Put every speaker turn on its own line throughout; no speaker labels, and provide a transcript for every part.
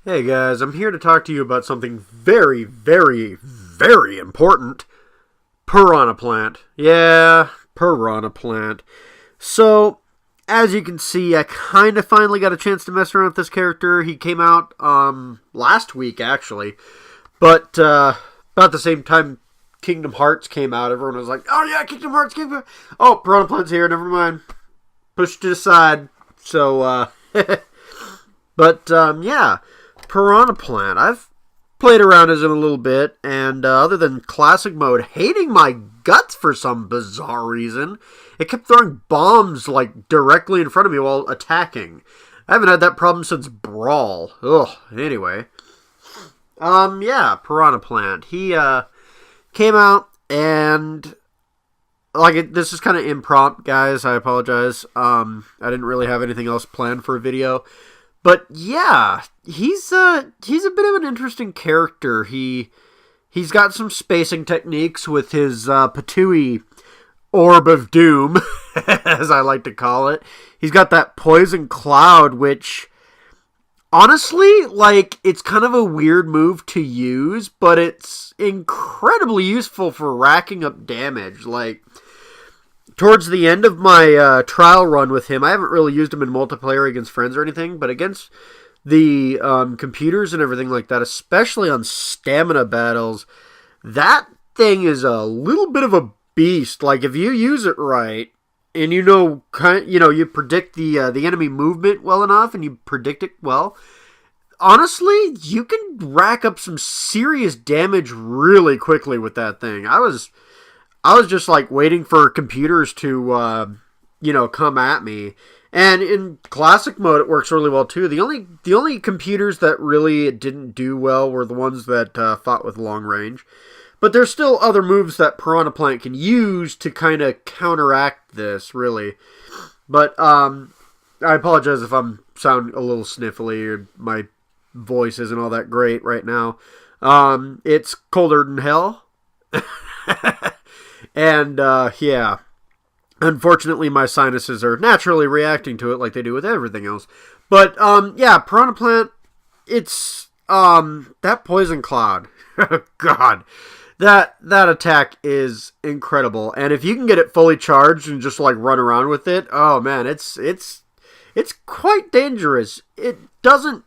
Hey guys, I'm here to talk to you about something very, very, very important. Piranha Plant. Yeah, Piranha Plant. So, as you can see, I kind of finally got a chance to mess around with this character. He came out last week, actually. But about the same time Kingdom Hearts came out, everyone was like, oh yeah, Kingdom Hearts came out. Oh, Piranha Plant's here, never mind. Pushed it aside. So, yeah. Piranha Plant. I've played around as him a little bit, and other than classic mode, hating my guts for some bizarre reason, it kept throwing bombs like directly in front of me while attacking. I haven't had that problem since Brawl. Ugh. Anyway, Piranha Plant. He came out and this is kind of impromptu, guys. I apologize. I didn't really have anything else planned for a video. But yeah, he's a bit of an interesting character. He's got some spacing techniques with his Patooey Orb of Doom, as I like to call it. He's got that Poison Cloud, which honestly, it's kind of a weird move to use, but it's incredibly useful for racking up damage. Towards the end of my trial run with him, I haven't really used him in multiplayer against friends or anything, but against the computers and everything like that, especially on stamina battles, that thing is a little bit of a beast. If you use it right, and you predict the enemy movement well enough, and you predict it well, honestly, you can rack up some serious damage really quickly with that thing. I was just waiting for computers to, come at me. And in classic mode, it works really well too. The only computers that really didn't do well were the ones that fought with long range. But there's still other moves that Piranha Plant can use to kind of counteract this, really. But I apologize if I'm sounding a little sniffly or my voice isn't all that great right now. It's colder than hell. And, unfortunately my sinuses are naturally reacting to it like they do with everything else. But, Piranha Plant, it's, that Poison Cloud, God, that attack is incredible. And if you can get it fully charged and just, run around with it, oh, man, it's quite dangerous. It doesn't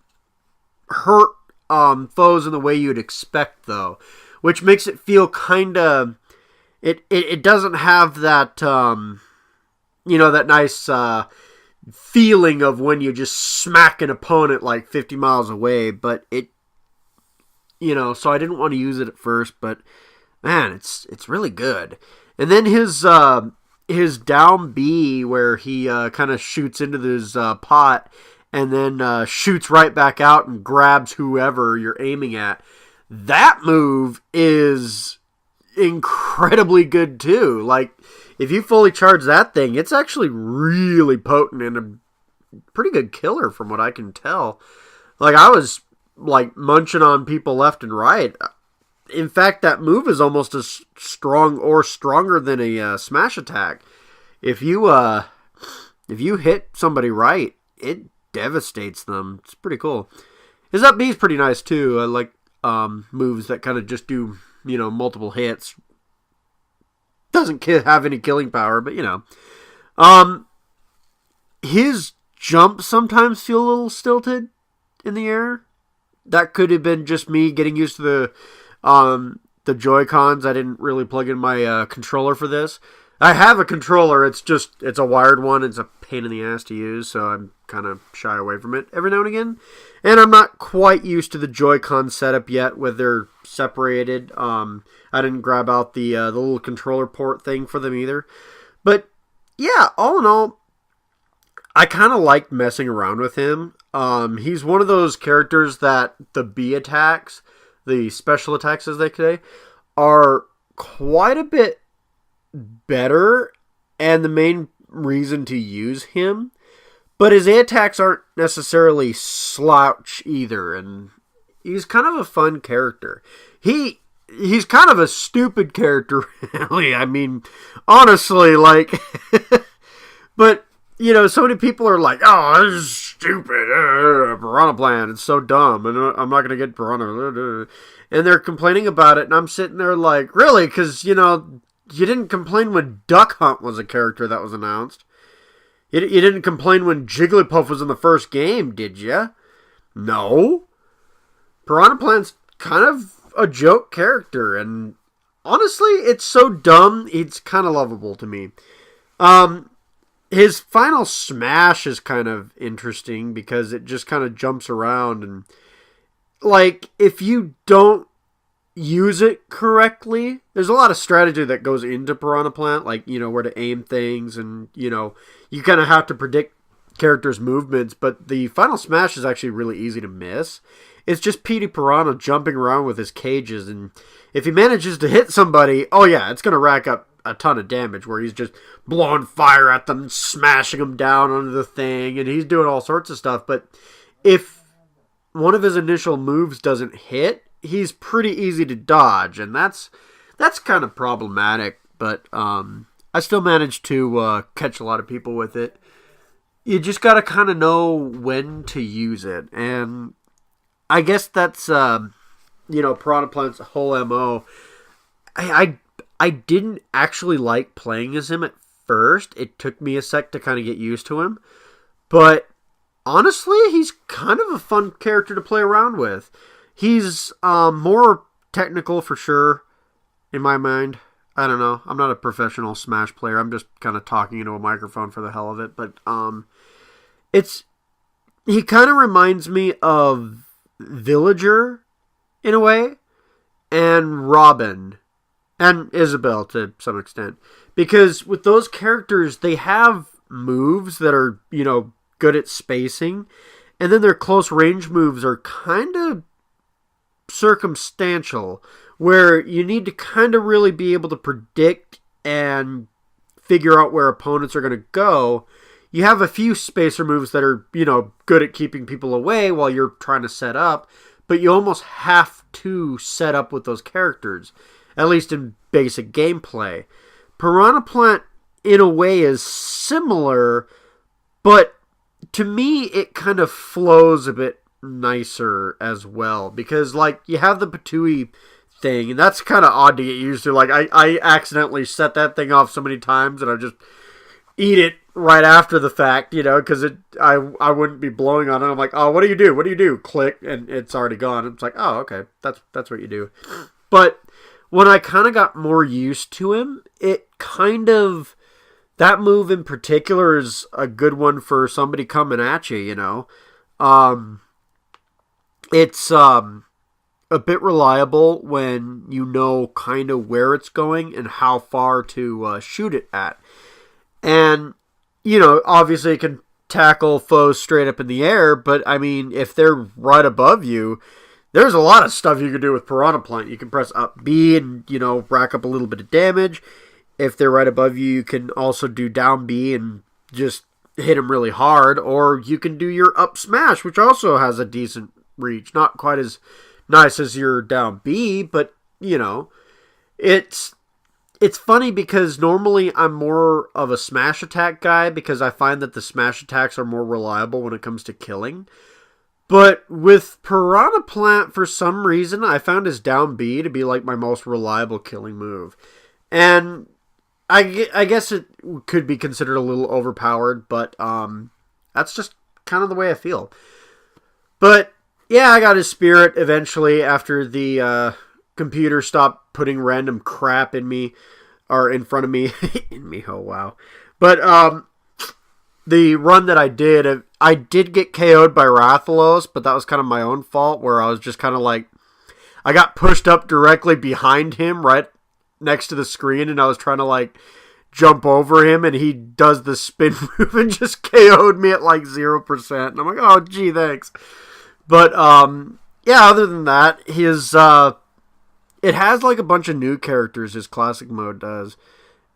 hurt, foes in the way you'd expect, though, which makes it feel kind of... It doesn't have that, that nice feeling of when you just smack an opponent 50 miles away, but so I didn't want to use it at first, but man, it's really good. And then his down B, where he kind of shoots into this pot and then shoots right back out and grabs whoever you're aiming at, that move is incredibly good too. If you fully charge that thing, it's actually really potent and a pretty good killer from what I can tell. I was munching on people left and right. In fact, that move is almost as strong or stronger than a smash attack. If you hit somebody right, it devastates them. It's pretty cool. His up B is pretty nice too. I like moves that kind of just do multiple hits. Doesn't have any killing power, but his jumps sometimes feel a little stilted in the air. That could have been just me getting used to the Joy-Cons. I didn't really plug in my controller for this. I have a controller, it's a wired one. It's a pain in the ass to use, so I'm kind of shy away from it every now and again. And I'm not quite used to the Joy-Con setup yet, where they're separated. I didn't grab out the little controller port thing for them either. But yeah, all in all, I kind of like messing around with him. He's one of those characters that the B attacks, the special attacks as they say, are quite a bit better and the main reason to use him. But his A attacks aren't necessarily slouch either, and he's kind of a fun character. He's kind of a stupid character, really. I mean, honestly, but so many people are like, oh, this is stupid. Piranha Plant, it's so dumb, and I'm not going to get Piranha. And they're complaining about it, and I'm sitting there like, really? Because, you didn't complain when Duck Hunt was a character that was announced. You didn't complain when Jigglypuff was in the first game, did you? No. Piranha Plant's kind of a joke character, and honestly, it's so dumb, it's kind of lovable to me. His final smash is kind of interesting because it just kind of jumps around, and like, if you don't use it correctly, there's a lot of strategy that goes into Piranha Plant, like, where to aim things, and, you kind of have to predict characters' movements, but the final smash is actually really easy to miss. It's just Petey Piranha jumping around with his cages, and if he manages to hit somebody, oh yeah, it's going to rack up a ton of damage, where he's just blowing fire at them, smashing them down onto the thing, and he's doing all sorts of stuff, but if one of his initial moves doesn't hit, he's pretty easy to dodge, and that's kind of problematic, but I still managed to catch a lot of people with it. You just got to kind of know when to use it, and I guess that's, Piranha Plant's whole MO. I didn't actually like playing as him at first. It took me a sec to kind of get used to him, but honestly, he's kind of a fun character to play around with. He's more technical for sure, in my mind. I don't know. I'm not a professional Smash player. I'm just kind of talking into a microphone for the hell of it. But he kind of reminds me of Villager in a way, and Robin, and Isabelle to some extent. Because with those characters, they have moves that are, good at spacing, and then their close range moves are kind of circumstantial, where you need to kind of really be able to predict and figure out where opponents are going to go. You have a few spacer moves that are, good at keeping people away while you're trying to set up, but you almost have to set up with those characters, at least in basic gameplay. Piranha Plant, in a way, is similar, but to me, it kind of flows a bit nicer as well, because, like, you have the Patooey thing, and that's kind of odd to get used to. Like, I accidentally set that thing off so many times, and I just eat it right after the fact, because I wouldn't be blowing on it. I'm like, oh, what do you do? What do you do? Click, and it's already gone. It's like, oh, okay, that's what you do. But when I kind of got more used to him, it kind of, that move in particular is a good one for somebody coming at you, It's a bit reliable when you know kind of where it's going and how far to shoot it at. And, obviously it can tackle foes straight up in the air, but, I mean, if they're right above you, there's a lot of stuff you can do with Piranha Plant. You can press up B and, rack up a little bit of damage. If they're right above you, you can also do down B and just hit them really hard. Or you can do your up smash, which also has a decent reach. Not quite as nice as your down B, but, it's funny because normally I'm more of a smash attack guy because I find that the smash attacks are more reliable when it comes to killing. But with Piranha Plant, for some reason, I found his down B to be like my most reliable killing move. And I guess it could be considered a little overpowered, but that's just kind of the way I feel. But yeah, I got his spirit eventually after the computer stopped putting random crap in me, or in front of me. In me, oh wow. But the run that I did get KO'd by Rathalos, but that was kind of my own fault, where I was just kind of like, I got pushed up directly behind him, right next to the screen, and I was trying to like jump over him, and he does the spin move and just KO'd me at like 0%. And I'm like, oh gee, thanks. But yeah, other than that, his it has like a bunch of new characters, his classic mode does.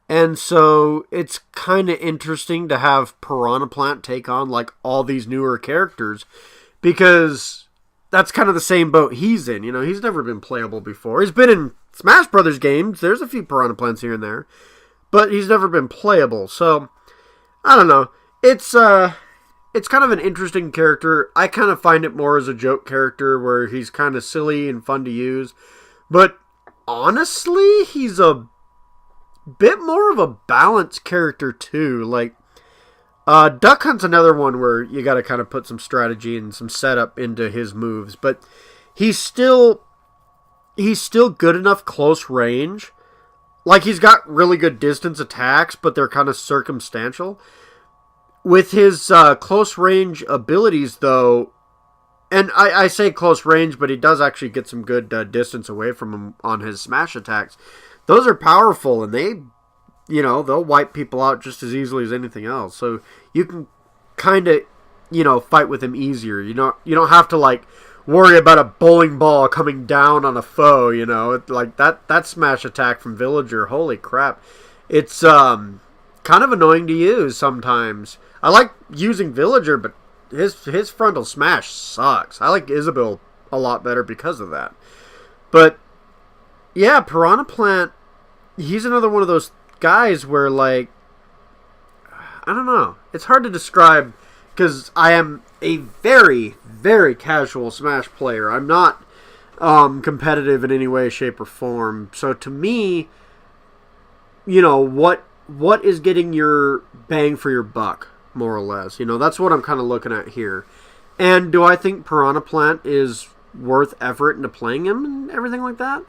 And so it's kind of interesting to have Piranha Plant take on like all these newer characters, because that's kind of the same boat he's in. He's never been playable before. He's been in Smash Brothers games. There's a few Piranha Plants here and there, but he's never been playable. So I don't know. it's kind of an interesting character. I kind of find it more as a joke character where he's kind of silly and fun to use. But honestly, he's a bit more of a balanced character too. Like, Duck Hunt's another one where you got to kind of put some strategy and some setup into his moves. But he's still good enough close range. Like, he's got really good distance attacks, but they're kind of circumstantial. With his close range abilities, though, and I say close range, but he does actually get some good distance away from him on his smash attacks. Those are powerful, and they'll wipe people out just as easily as anything else. So you can kind of, fight with him easier. You don't have to, like, worry about a bowling ball coming down on a foe, Like, that smash attack from Villager, holy crap. It's kind of annoying to use sometimes. I like using Villager, but his frontal smash sucks. I like Isabelle a lot better because of that. But, yeah, Piranha Plant, he's another one of those guys where, like, I don't know. It's hard to describe because I am a very, very casual Smash player. I'm not competitive in any way, shape, or form. So to me, what is getting your bang for your buck, more or less? That's what I'm kind of looking at here. And do I think Piranha Plant is worth effort into playing him and everything like that?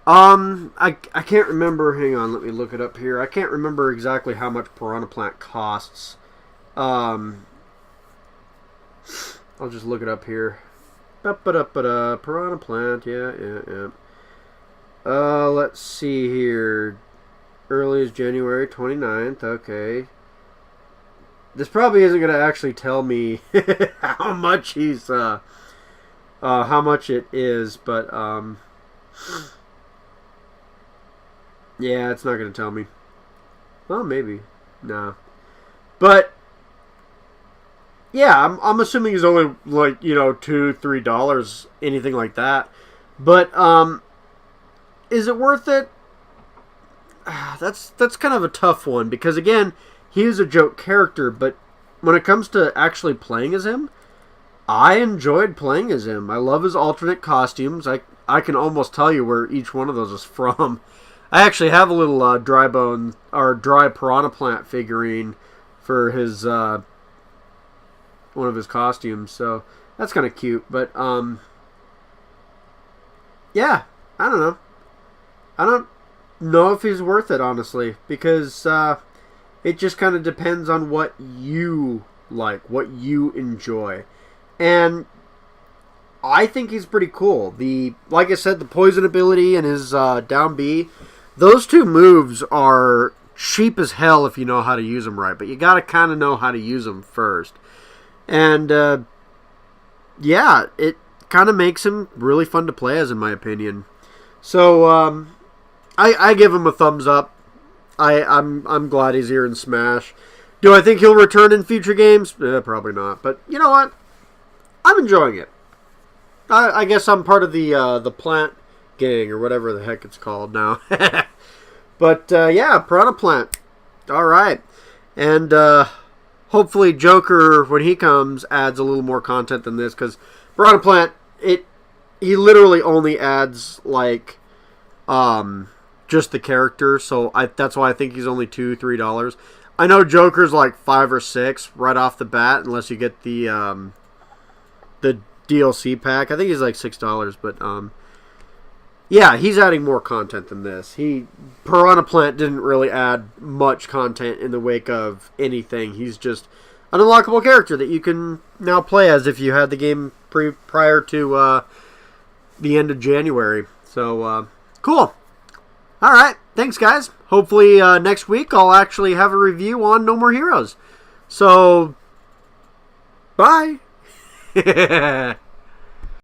I can't remember. Hang on, let me look it up here. I can't remember exactly how much Piranha Plant costs. I'll just look it up here. Piranha Plant, yeah. Let's see here. Early is January 29th, okay. This probably isn't going to actually tell me how much he's, how much it is, but, yeah, it's not going to tell me. Well, maybe. Nah. But, yeah, I'm assuming he's only, like, $2, $3, anything like that. But, is it worth it? That's kind of a tough one, because, again, he is a joke character, but when it comes to actually playing as him, I enjoyed playing as him. I love his alternate costumes. I can almost tell you where each one of those is from. I actually have a little dry Piranha Plant figurine for his one of his costumes, so that's kind of cute. But yeah, I don't know. I don't know if he's worth it, honestly, because it just kind of depends on what you like, what you enjoy, and I think he's pretty cool. Like I said, the poison ability and his down B. Those two moves are cheap as hell if you know how to use them right, but you got to kind of know how to use them first. And, yeah, it kind of makes him really fun to play as, in my opinion. So, I give him a thumbs up. I'm glad he's here in Smash. Do I think he'll return in future games? Probably not. But, you know what? I'm enjoying it. I guess I'm part of the Plant gang, or whatever the heck it's called now. But, yeah, Piranha Plant. Alright. And, hopefully Joker, when he comes, adds a little more content than this, because Piranha Plant, he literally only adds, like, just the character, so that's why I think he's only $2, $3. I know Joker's like $5 or $6 right off the bat, unless you get the DLC pack. I think he's like $6, but, yeah, he's adding more content than this. Piranha Plant didn't really add much content in the wake of anything. He's just an unlockable character that you can now play as if you had the game prior to the end of January. So, cool. Alright, thanks guys. Hopefully next week I'll actually have a review on No More Heroes. So, bye.